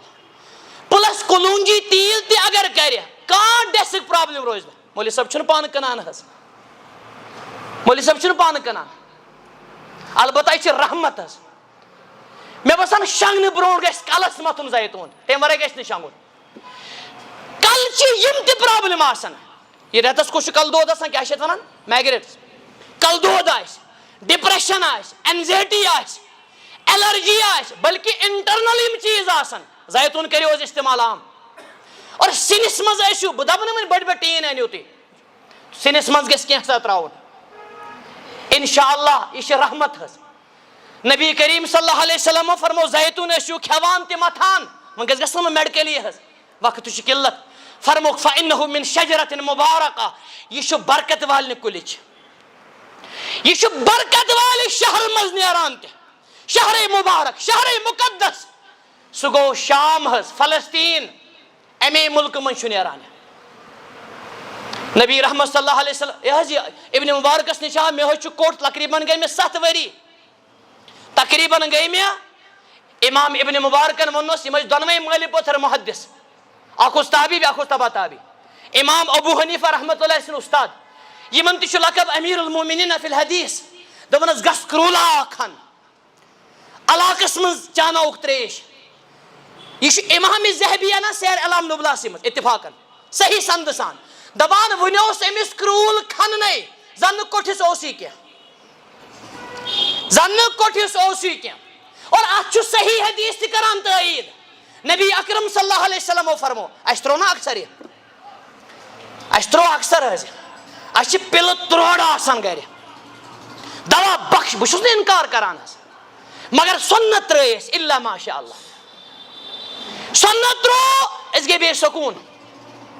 پلس کلونجی تیل تہِ اگر کرِ کانٛہہ ڈسک پرابلم روزِ نہٕ مولوی صٲب چھُنہٕ پانہٕ کٕنان حظ مولوی صٲب چھُنہٕ پانہٕ کٕنان البتہ یہِ چھِ رحمت حظ مےٚ باسان شنٛگنہٕ برونٛٹھ گژھِ کلس متھُن زیتون تمہِ ورٲے گژھِ نہٕ شنٛگُن کلچہِ یِم تہِ پرابلم آسن یہ رٮ۪تس کُس چھُ کلہٕ دود آسان کیٛاہ چھِ یتھ ونان میگریٹس کلہٕ دود آسہِ ڈپریشن آسہِ اینزائٹی آسہِ الرجی آسہِ بلکہ انٹرنل یِم چیٖز آسن زیتون کٔرِو حظ استعمال عام اور سِنِس منٛز ٲسِو بہٕ دپہٕ نہٕ وۄنۍ بٔڑۍ بٔڑۍ ٹیٖن أنِو تُہۍ سِنِس منٛز گژھِ کینٛژھا ترٛاوُن انشاء اللہ یہ چھِ رحمت حظ نبی کریم صلی اللہ علیہ وسلمو فرمو زیتون ٲسِو کھٮ۪وان تہِ متھان وۄنۍ گژھِ گژھُن میڈکلی حظ وقتٕچ قلت فرموکھ فإنه من شجرة مبارکہ یہ چھُ برکت والنہِ کُلِچ یہ چھُ برکت والہِ شہر منٛز نیران تہِ شہرے مبارک شہرے مقدس سُہ گوٚو شام حظ فلسطین امے ملکہٕ منٛز چھُ نیران نبی رحمت صلی اللہ علیہ وسلم یہ حظ یہ ابن مبارکس نش آو مےٚ حظ چھُ کوٚٹ تقریٖباً گٔے مےٚ 7 ؤری تقریٖباً گٔے مےٚ امام ابن مبارکن ووٚننس یِم ٲسۍ دۄنوے مٲلہِ پوٚتھر محدث اکھ اوس تابی بیاکھ اوس تبا تابی امام ابو حنیفہ رحمۃ اللہ سٕنٛدۍ استاد یِمن تہِ چھُ لقب امیر المومنین فی الحدیث دوٚپنس گژھ کرٛوٗلا کھن علاقس منٛز چانوُکھ تریش یہ چھُ امام ذہبی انان سیر علام نبلاسٕے منٛز اتفاقن صحیح سند سان دپان وُنہِ اوس أمِس کرٛوٗل کھننے زن نہٕ کوٹھِس اوسُے کینٛہہ زن نہٕ کوٹھِس اوسُے کینٛہہ اور اتھ چھُ صحیح حدیث تہِ کران تٲیٖد نبی اکرم صلی اللہ علیہ وسلمو فرمو اسہِ ترٛوو نا اکثر یہِ اسہِ ترٛوو اکثر حظ اسہِ چھِ پِلہٕ 3 آسان گرِ دوا بخش بہٕ چھُس نہٕ انکار کران حظ مگر سنت ترٲے أسۍ الا ماشاء اللہ سنت ترٛوو أسۍ گٔے بے سکوٗن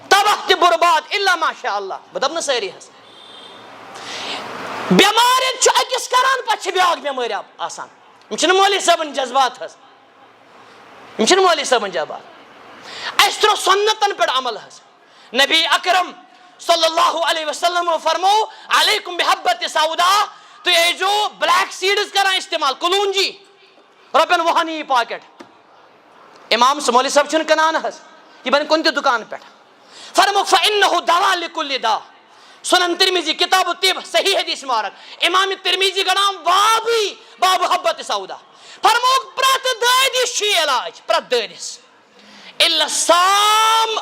تباہ تہِ برباد الا ماشاء اللہ بہٕ دپہٕ نہٕ سٲری حظ بٮ۪مارٮ۪ن چھُ أکِس کران پتہٕ چھِ بیٛاکھ بٮ۪مٲرۍ آسان یِم چھِنہٕ مولوی صٲبن جذبات حظ یِم چھِنہٕ مولوی صٲبن جذبات اسہِ ترٛوو سنتن پٮ۪ٹھ عمل حظ نبی اکرم صلی اللہ علیہ وسلمو فرمو علیکم بحبت سودا تُہۍ ٲسۍزیو بلیک سیٖڈٕز کران استعمال کلونجی رۄپین 20 یی پاکیٹ امام مولوی صٲب چھُنہٕ کٕنان حظ یہِ بنہِ کُنہِ تہِ دُکان پٮ۪ٹھ فرموکھ فإنه دوا لكل داء سنن ترمذی کتاب الطب صحیح حدیث مبارک امام ترمذی گنام باب حبت سودا فرموکھ پرٛٮ۪تھ دٲدِس چھُ علاج پرٛٮ۪تھ دٲدِس الا سام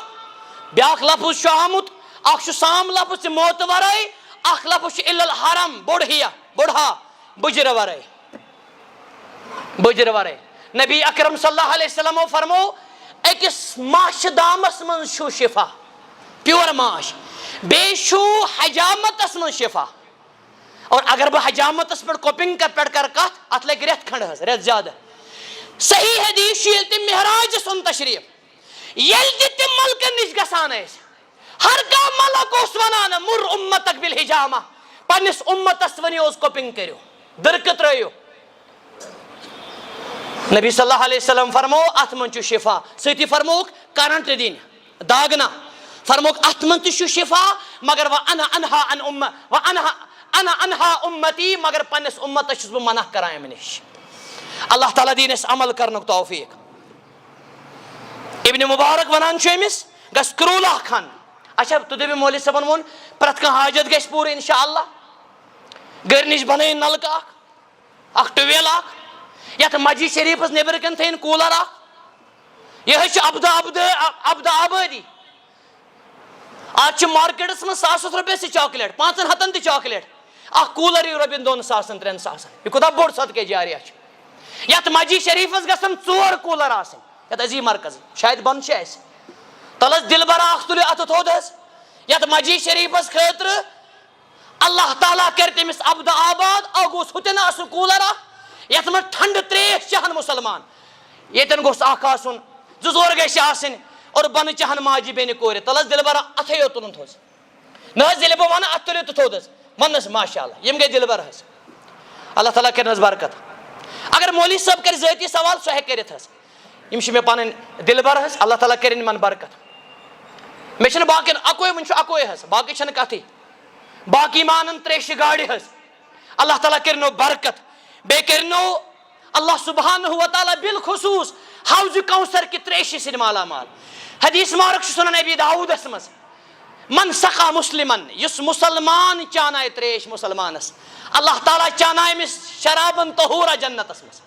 بیاکھ لفظ چھُ آمُت اکھ چھُ سام لفظ تہِ موتہٕ ورٲے اکھ لفظ چھُ الا الحرم بُڑھا بُجرٕ ورٲے نبی اکرم صلی اللہ علیہ وسلمو فرمو أکِس ماشہِ دامس منٛز چھُ شفا پیور ماش بیٚیہِ چھُ حجامتس منٛز شفا اور اگر بہٕ حجامتس پٮ۪ٹھ کوپنگ پٮ۪ٹھ کرٕ کتھ اتھ لگہِ رٮ۪تھ کھنڈ حظ رٮ۪تھ زیادٕ صحیح حدیث ییٚلہِ تِم مہراج سُن تشریف ییٚلہِ تہِ تِم ملکن نِش گژھان ٲسۍ ہر کانٛہہ ملک اوس ونان مُر اُمتک بالحجامہ پننس اُمتس ؤنِو حظ کوپنگ کٔرِو دٕرکہٕ ترٲیِو نبی صلی اللہ علیہ وسلم فرمو اتھ منٛز چھُ شفا سۭتی فرموکھ کرنٹ دِنۍ داگنا فرموکھ اتھ منٛز تہِ چھُ شفا مگر انا انہا امتی مگر پننس اُمتس چھُس بہٕ منع کران امہِ نِش اللہ تعالیٰ دِیِن اَسہِ عمل کرنُک توفیٖق ابن مبارک ونان چھُ أمِس گژھ کرٛوٗل اکھ کھن اچھا تُہۍ دٔپِو مولوی صٲبن ووٚن پرٛٮ۪تھ کانٛہہ حاجت گژھِ پوٗرٕ انشاء اللہ گرِ نِش بنٲیِن نلکہٕ اکھ ٹُویل اکھ یتھ مسجد شریفس نیبر کن تھٲیِن کوٗلر اکھ یِہے چھِ ابدٕ آبٲدی آز چھِ مارکیٹس منٛز ساسس رۄپیس تہِ چاکلیٹ 500 تہِ چاکلیٹ اکھ کوٗلر یی رۄپین 2,000 3,000 یہِ کوٗتاہ بوٚڑ صدقے جاریہ چھُ یتھ مسجد شریفس گژھن 4 کوٗلر آسٕنۍ یتھ عظیٖم مرکز شاید بنٛد چھِ اَسہِ تل حظ دل برا اکھ تُلِو اتھٕ تھوٚد حظ یتھ مسجد شریفس خٲطرٕ اللہ تعالیٰ کرِ تٔمِس ابدٕ آباد اکھ گوٚژھ ہُتٮ۪ن آسُن کوٗلر اکھ یتھ منٛز ٹھنڈٕ تریش چٮ۪ہن مُسلمان ییٚتٮ۪ن گوٚژھ اکھ آسُن 2 گژھِ آسٕنۍ اور بۄنہٕ چٮ۪ہن ماجہِ بیٚنہِ کورِ تل حظ دل برا اتھے یوت تُلُن تھوٚد نہ حظ ییٚلہِ بہٕ ونہٕ اتھ تُلِو تہٕ تھوٚد حظ وننس ماشاء اللہ یِم گٔے دل بر حظ اللہ تعالیٰ کرنس برکت اگر مولوی صٲب کرِ ذٲتی سوال سُہ ہیٚکہِ کٔرِتھ حظ یِم چھِ مےٚ پنٕنۍ دل بر حظ اللہ تعالیٰ کرن یِمن برکت مےٚ چھُنہٕ باقین اکوے وُنہِ چھُ اکوے حظ باقٕے چھنہٕ کتھٕے باقی مانن تریشہِ گاڑِ حظ اللہ تعالیٰ کرنو برکت بیٚیہِ کرنو اللہ سبحانہ و تعالیٰ بالخصوٗص حوضِ کوثر کہِ تریشہِ سۭتۍ مالا مال حدیث مارک چھُ سنن ابی داؤدس منٛز من سقا مسلمن یُس مُسلمان چانایہِ تریش مُسلمانس اللہ تعالیٰ چانایہِ أمِس شرابن طہوٗرا جنتس منٛز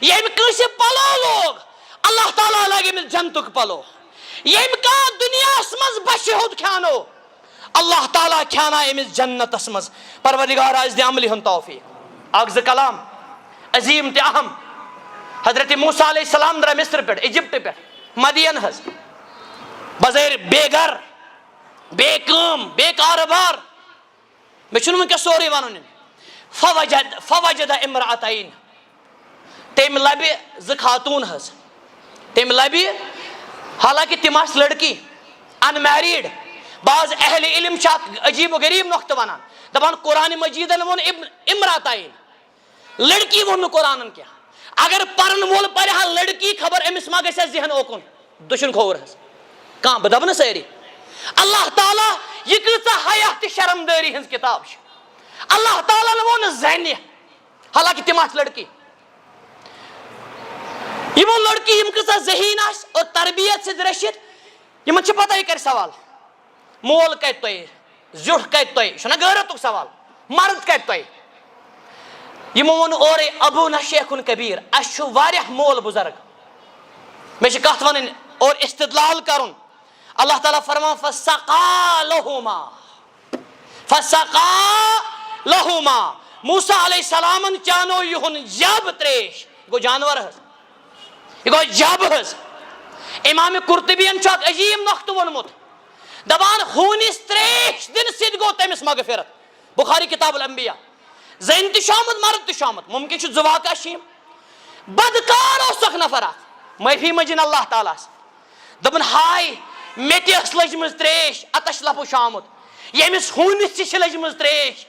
ییٚمہِ کٲنٛسہِ پلو لوگ اللہ تعالیٰ لاگہِ أمِس جنتُک پلو ییٚمہِ کانٛہہ دُنیاہس منٛز بشہِ ہیوٚت کھیانو اللہ تعالیٰ کھیانایہِ أمِس جنتس منٛز پروردگار آسہِ دِ عملہِ ہُنٛد توفیٖق اکھ زٕ کلام عظیٖم تہِ اہم حضرت موسیٰ علیہ السلام درٛاے مصرٕ پٮ۪ٹھ اِجپٹہٕ پٮ۪ٹھ مدین حظ بظٲہِر بے گھر بے کٲم بے کارٕبار مےٚ چھُنہٕ وٕنکیٚس سورُے ونُن فوجد امرأتین تٔمۍ لبہِ 2 خاتوٗن حظ تٔمۍ لبہِ حالانکہِ تِم آسہٕ لڑکی ان میریٖڈ بعض اہلِ علم چھِ اتھ عجیٖب و غریٖب نۄختہٕ ونان دپان قرآنِ مجیٖدن ووٚن امرأتین لڑکی ووٚن نہٕ قرآنن کینٛہہ اگر پرن وول پرِ ہا لڑکی خبر أمِس ما گژھِ ہا ذہن اوکُن دٔچھُن کھووُر حظ کانٛہہ بہٕ دپہٕ نہٕ سٲری اللہ تعالیٰ یہِ کۭژاہ حیا تہٕ شرمدٲری ہٕنٛز کِتاب چھِ اللہ تعالیٰ ہن ووٚن زنہِ حالانکہِ تِم آسہٕ لڑکی یِمو لڑکی یِم کۭژاہ ذہیٖن آسہِ اور تربیت سۭتۍ رٔچھِتھ یِمن چھِ پتہ یہِ کرِ سوال مول کتہِ تۄہہِ زیُٹھ کتہِ تۄہہِ یہِ چھُنہ غٲرتُک سوال مرد کتہِ تۄہہِ یِمو ووٚن اورے ابوٗ نہ شیخُن کبیٖر اسہِ چھُ واریاہ مول بُزرگ مےٚ چھِ کتھ ونٕنۍ اور استدلال کرُن اللہ تعالیٰ فرمان فسقا لہما موسیٰ علیہ السلامن چانو یِہُنٛد جب تریش یہِ گوٚو جانور حظ یہِ گوٚو جب حظ امامِ قرطبیَن چھُ اکھ عجیٖب نۄختہٕ ووٚنمُت دپان ہوٗنِس تریش دِنہٕ سۭتۍ گوٚو تٔمِس مغفرت بخاری کتاب الانبیاء زٔنۍ تہِ چھُ آمُت مرد تہِ چھُ آمُت ممکن چھُ 2 واقعہ چھِ یِم بدکار اوس اکھ نفر اکھ معٲفی منٛگِن اللہ تعالیٰ ہس دوٚپُن ہاے مےٚ تہِ ٲس لٔجمٕژ تریش اتس لفظ چھُ آمُت ییٚمِس ہوٗنِس تہِ چھِ لٔجمٕژ تریش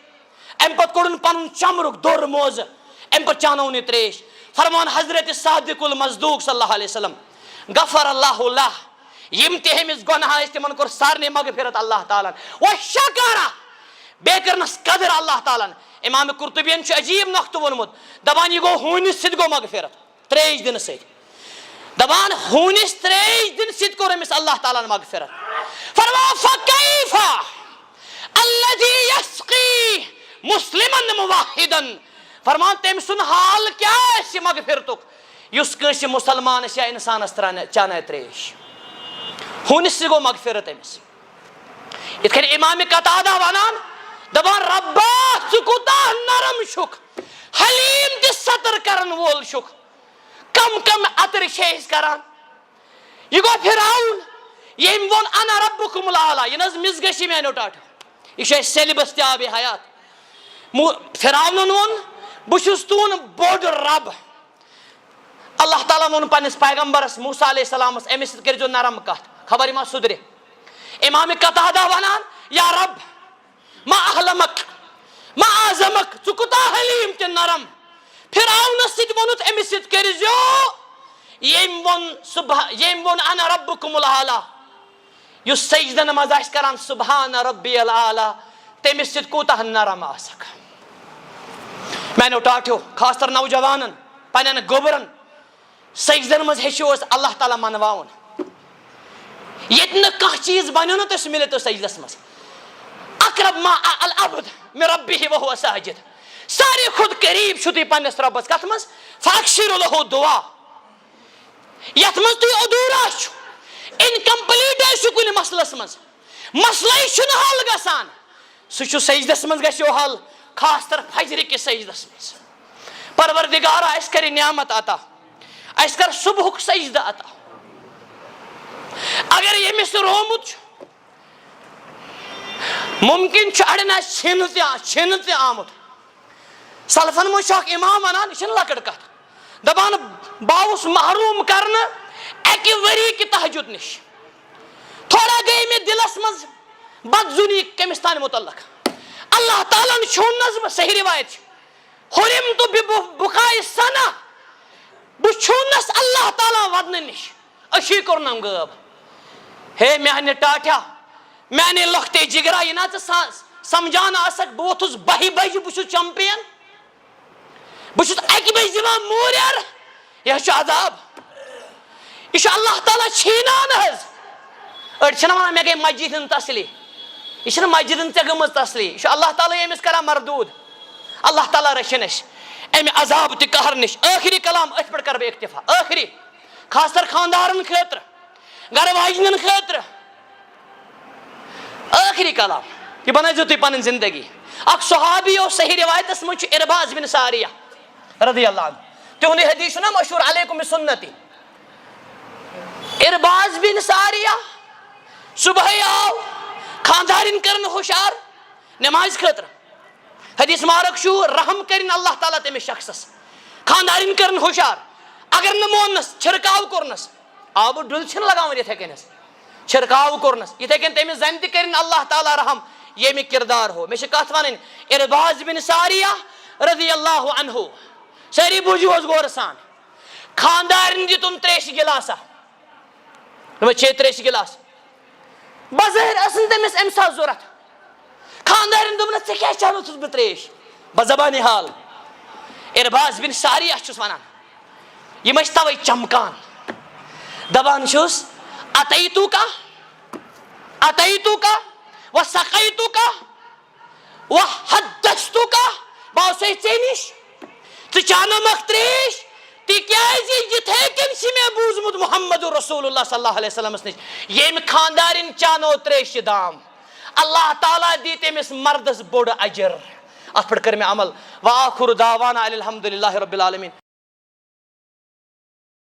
امہِ پتہٕ کوٚڑُن پنُن چمرُک دوٚر موزٕ امہِ پتہٕ چانوُن یہِ تریش فرمان حضرت صادق المصدوق صلی اللہ علیہ وسلم غفر اللہ لہ یِم تہِ أمِس گۄناہ ٲسۍ تِمن کوٚر سارنٕے مغفرت اللہ تعالیٰ ہن وشکرہ بیٚیہِ کٔرنس قدر اللہ تعالیٰ ہن امامِ قرطبیَن چھُ عجیٖب نۄختہٕ ووٚنمُت دپان یہِ گوٚو ہوٗنِس سۭتۍ گوٚو مغفرت تریش دِنہٕ سۭتۍ دپان ہوٗنِس تریش دِنہٕ سۭتۍ کوٚر أمِس اللہ تعالیٰ ہن مغفرت فرمان فکیف الذی یسقی مسلمن موحدن فرمان تٔمۍ سُنٛد حال کیٛاہ آسہِ مغفرتُک یُس کٲنٛسہِ مُسلمانس یا انسانس چانایہِ تریش ہوٗنِس سۭتۍ گوٚو مغفرت أمِس یِتھ کٔنۍ امامِ قتادہ ونان دپان ربا ژٕ کوٗتاہ نرم چھُکھ حلیٖم تہِ ستر کرن وول چھُکھ کم کم عطر چھِ أسۍ کران یہِ گوٚو فرعون ییٚمۍ ووٚن انا ربُکُم الاعلیٰ یہِ نہ حظ مِزگٔشی میانیو ٹاٹھیو یہِ چھُ اَسہِ سیلبس تہِ آبِ حیات فرعونن ووٚن بہٕ چھُس تُہُنٛد بوٚڑ رب اللہ تعالیٰ وون پنس پیغمبرس موسیٰ علیہ السلام امس سۭتۍ کٔرۍزیو نرم کتھ خبر ما سُدرِ امام قتادہ ونان یا رب ما احلمک ما اعظمک ژٕ کوٗتاہ حلیٖم تہِ نرم فرعونس سۭتۍ ووٚنُتھ امس سۭتۍ کٔرۍزیو ییٚمۍ ووٚن انا ربکم الاعلیٰ یُس سجدن منٛز آسہِ کران سبحان ربی الاعلیٰ تٔمِس سۭتۍ کوٗتاہ نرم آسکھ میانیو ٹاٹھیو خاص طور نوجوانن پننٮ۪ن گوبرن سجدن منٛز ہیٚچھِو أسۍ اللہ تعالیٰ منواوُن ییٚتہِ نہٕ کانٛہہ چیٖز بنیو نہٕ تۄہہِ سُہ مِلہِ تۄہہِ سجدس منٛز اقرب ما العبد من ربه وهو ساجد ساروی کھۄتہٕ قریٖب چھُو تُہۍ پننِس رۄبس کتھ منٛز فاکشِروا لہو دعا یتھ منٛز تُہۍ ادھوٗرا چھُ انکمپلیٹ آسِو کُنہِ مسلس منٛز مسلے چھُنہٕ حل گژھان سُہ چھُ سجدس منٛز گژھیو حل خاص طور فجرِ کِس سجدس منٛز پروردگارا اَسہِ کَرِ نعمت عطا اَسہِ کر صبحُک سجدٕ عطا اگر ییٚمِس رومُت چھُ ممکن چھُ اڑٮ۪ن آسہِ چھِنہٕ تہِ آمُت سلفن منٛز چھُ اکھ امام ونان یہِ چھنہٕ لۄکٕٹ کتھ دپان بہٕ آوُس محروٗم کرنہٕ اکہِ ؤری کہِ تہجُد نِش تھوڑا گٔے مےٚ دِلس منٛز بدظُنی کٔمِس تانۍ مُتعلق اللہ تعالیٰ ہن چھُنس بہٕ صحیح روایت چھِ حُرِمتُ بِبُکاءِ سنہ بہٕ چھُنس اللہ تعالیٰ ودنہٕ نِش أچھی کوٚرنم غٲب ہے میانہِ ٹاٹھیا میانے لۄکٹے جگرا یہِ نا ژٕ سمجھان آسکھ بہٕ ووتھُس 12 بجہِ بہٕ چھُس چمپین بہٕ چھُس 1 بجہِ دِوان موٗریر یہِ چھُ عذاب یہِ چھُ اللہ تعالیٰ چھیٖنان حظ أڑۍ چھِنہ ونان مےٚ گٔے مسجد ہٕنٛز تسلی یہِ چھنہٕ مسجد ہٕنٛز ژےٚ گٔمٕژ تسلی یہِ چھُ اللہ تعالیٰ أمِس کران مردوٗد اللہ تعالیٰ رٔچھِنۍ أسۍ امہِ عذاب تہِ قہر نِش ٲخری کلام أتھۍ پٮ۪ٹھ کرٕ بہٕ اکتفا ٲخری خاص طور خاندارن خٲطرٕ گرٕ واجنٮ۪ن خٲطرٕ ٲخری کلام یہِ بنٲیزیو تُہۍ پنٕنۍ زندگی اکھ صحابی اوس صحیح روایتس منٛز چھُ ارباز بن ساریہ رضی اللہ عنہ تِہُنٛد یہِ حدیث چھُنہ مشہوٗر علیکم بسنتی ارباز بن ساریہ صبحٲے آو خاندارِنۍ کٔرٕن ہُشار نٮ۪مازِ خٲطرٕ حدیث مارک چھُ رحم کٔرِنۍ اللہ تعالیٰ تٔمِس شخصس خاندارِنۍ کٔرٕن ہُشار اگر نہٕ موننس چھِرکاو کوٚرنس آبہٕ ڈُل چھِنہٕ لگاوان یِتھے کٔنۍ چھِرکاو کوٚرنس یِتھے کٔنۍ تٔمِس زنہِ تہِ کٔرِنۍ اللہ تعالیٰ رحم ییٚمہِ کِردار ہو مےٚ چھِ کتھ ونٕنۍ ارباز بن ساریہ رضی اللہ عنہ سٲری بوٗزِو حظ غورٕ سان خاندارِنۍ دِتُن تریشہِ گِلاسا دوٚپمس چے تریشہِ گِلاس بظٲہِر ٲس نہٕ تٔمِس امہِ ساتہٕ ضوٚرتھ خاندارِنۍ دوٚپنس ژےٚ کیٛازِ چانوتھُس بہٕ تریش بزبانہِ حال ارباز بن ساریہ چھُس ونان یِم ٲسۍ توے چمکان دپان چھُس اتیتُکا وسقیتُکا وحدثتُکا بہٕ آسے ژےٚ نِش ژٕ چانومکھ تریش تِکیٛازِ یِتھے کٔنۍ چھِ مےٚ بوٗزمُت محمد رسول اللہ صلی اللہ علیہ وسلمس نِش ییٚمہِ خاندارِنۍ چانو تریشہِ دام اللہ تعالیٰ دی تٔمِس مردس بوٚڑ اجر اتھ پٮ۪ٹھ کٔر مےٚ عمل وآخر دعوانا ان الحمدُ للہ رب العالمین